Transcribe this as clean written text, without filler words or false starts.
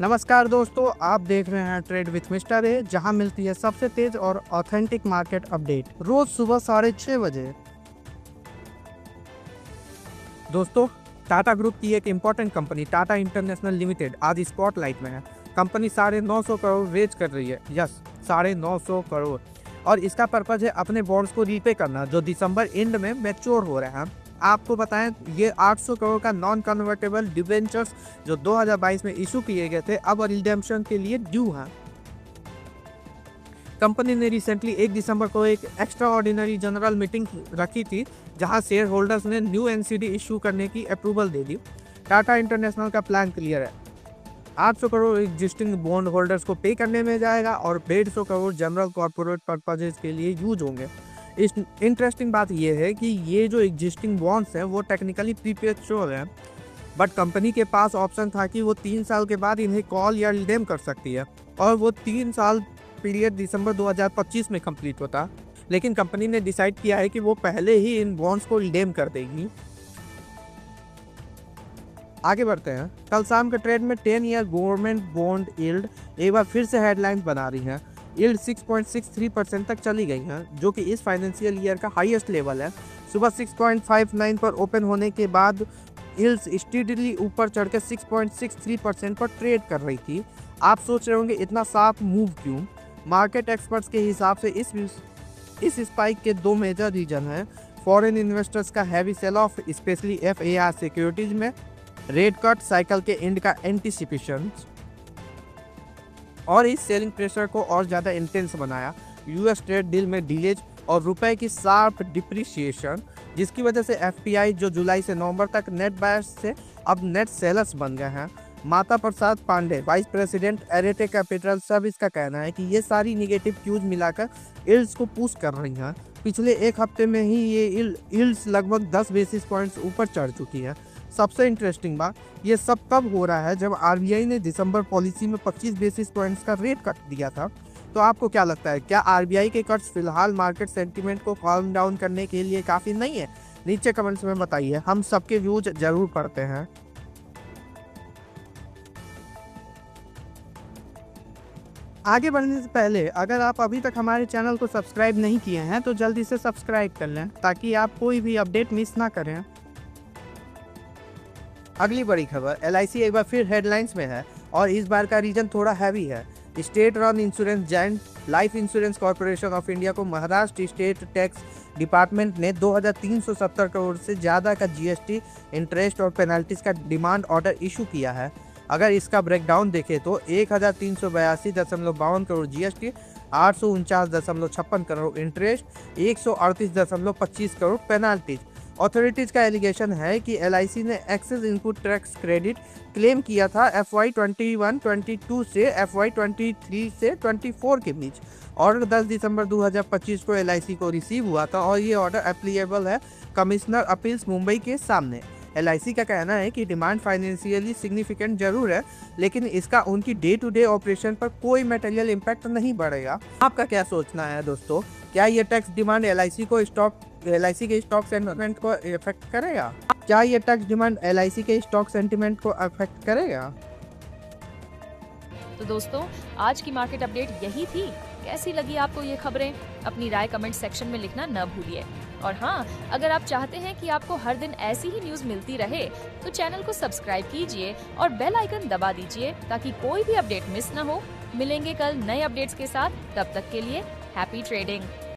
नमस्कार दोस्तों, आप देख रहे हैं ट्रेड विथ मिस्टर ए, जहां मिलती है सबसे तेज और ऑथेंटिक मार्केट अपडेट रोज सुबह 6:30 बजे। दोस्तों, टाटा ग्रुप की एक important company Tata international limited आज स्पॉटलाइट में है। कंपनी 950 करोड़ रेज कर रही है। यस, 950 करोड़। और इसका पर्पज है अपने बॉन्ड्स को रीपे करना जो दिसंबर एंड में मैच्योर हो रहे हैं। आपको बताएं, ये 800 करोड़ का नॉन कन्वर्टेबल डिबेंचर्स जो 2022 में इशू किए गए थे, अब रिडेम्पशन के लिए ड्यू हैं। कंपनी ने रिसेंटली 1 दिसंबर को एक एक्स्ट्रा ऑर्डिनरी जनरल मीटिंग रखी थी, जहां शेयर होल्डर्स ने न्यू एनसीडी इशू करने की अप्रूवल दे दी। टाटा इंटरनेशनल का प्लान क्लियर है। 800 करोड़ एग्जिस्टिंग बॉन्ड होल्डर्स को पे करने में जाएगा और 150 करोड़ जनरल कॉर्पोरेट पर्पजेज के लिए यूज होंगे। इस इंटरेस्टिंग बात यह है कि ये जो एग्जिस्टिंग बॉन्ड्स हैं वो टेक्निकली प्रीपेच्योर हैं, बट कंपनी के पास ऑप्शन था कि वो 3 साल के बाद इन्हें कॉल या रिडेम कर सकती है, और वो 3 साल पीरियड दिसंबर 2025 में कंप्लीट होता। लेकिन कंपनी ने डिसाइड किया है कि वो पहले ही इन बॉन्ड्स को रिडेम कर देगी। आगे बढ़ते हैं। कल शाम के ट्रेड में 10 ईयर गवर्नमेंट बॉन्ड यील्ड एक बार फिर से हेडलाइंस बना रही है। यील्ड 6.63% तक चली गई है, जो कि इस फाइनेंशियल ईयर का हाईएस्ट लेवल है। सुबह 6.59 पर ओपन होने के बाद यील्ड्स स्टीडली ऊपर चढ़कर 6.63% पर ट्रेड कर रही थी। आप सोच रहे होंगे इतना साफ मूव क्यों? मार्केट एक्सपर्ट्स के हिसाब से इस स्पाइक के दो मेजर रीजन हैं। फॉरेन इन्वेस्टर्स का heavy sell off, specially FII securities में, रेट कट साइकिल के एंड का एंटीसिपेशन, और इस सेलिंग प्रेशर को और ज़्यादा इंटेंस बनाया। यूएस ट्रेड डील में डिलेज और रुपए की शार्प डिप्रिसिएशन, जिसकी वजह से एफपीआई जो जुलाई से नवंबर तक नेट बायर्स से अब नेट सेलर्स बन गए हैं। Mata Prasad Pande, vice president Arete capital service, का कहना है कि ये सारी निगेटिव क्यूज मिलाकर यील्ड्स को पुश कर रही हैं। पिछले एक हफ्ते में ही ये यील्ड्स लगभग 10 बेसिस पॉइंट्स ऊपर चढ़ चुकी है। सबसे इंटरेस्टिंग बात, ये सब कब हो रहा है जब आरबीआई ने दिसंबर पॉलिसी में 25 बेसिस पॉइंट्स का रेट कट दिया था। तो आपको क्या लगता है, क्या आरबीआई के कट्स फिलहाल मार्केट सेंटीमेंट को calm डाउन करने के लिए काफ़ी नहीं है? नीचे कमेंट्स में बताइए, हम सबके व्यूज जरूर पढ़ते हैं। आगे बढ़ने से पहले अगर आप अभी तक हमारे चैनल को सब्सक्राइब नहीं किए हैं तो जल्दी से सब्सक्राइब कर लें, ताकि आप कोई भी अपडेट मिस ना करें। अगली बड़ी खबर, एलआईसी एक बार फिर हेडलाइंस में है, और इस बार का रीजन थोड़ा हैवी है। State run insurance giant life insurance corporation of India को महाराष्ट्र स्टेट टैक्स डिपार्टमेंट ने 2370 करोड़ से ज़्यादा का जीएसटी, इंटरेस्ट और पेनल्टीज का डिमांड ऑर्डर इशू किया है। अगर इसका ब्रेकडाउन देखें तो 1382.52 crore GST, 849.56 crore interest, 138.25 crore penalties. Authorities का एलिगेशन है कि एलआईसी ने excess input tax credit claim किया था FY 21-22 से FY 23 से 24 के बीच। ऑर्डर 10 दिसंबर 2025 को एलआईसी को रिसीव हुआ था, और ये ऑर्डर एप्लीकेबल है कमिश्नर अपील्स मुंबई के सामने। एलआईसी का कहना है कि डिमांड फाइनेंशियली सिग्निफिकेंट जरूर है, लेकिन इसका उनकी डे टू डे ऑपरेशन पर कोई मटेरियल इम्पैक्ट नहीं बढ़ेगा। आपका क्या सोचना है दोस्तों? क्या ये टैक्स डिमांड एलआईसी के स्टॉक सेंटिमेंट को इफेक्ट करेगा? क्या ये टैक्स डिमांड एलआईसी के स्टॉक सेंटिमेंट को अफेक्ट करेगा? तो दोस्तों, आज की मार्केट अपडेट यही थी। कैसी लगी आपको ये खबरें? अपनी राय कमेंट सेक्शन में लिखना न भूलिए। और हाँ, अगर आप चाहते हैं कि आपको हर दिन ऐसी ही न्यूज मिलती रहे, तो चैनल को सब्सक्राइब कीजिए और बेल आइकन दबा दीजिए, ताकि कोई भी अपडेट मिस न हो। मिलेंगे कल नए अपडेट्स के साथ, तब तक के लिए हैप्पी ट्रेडिंग।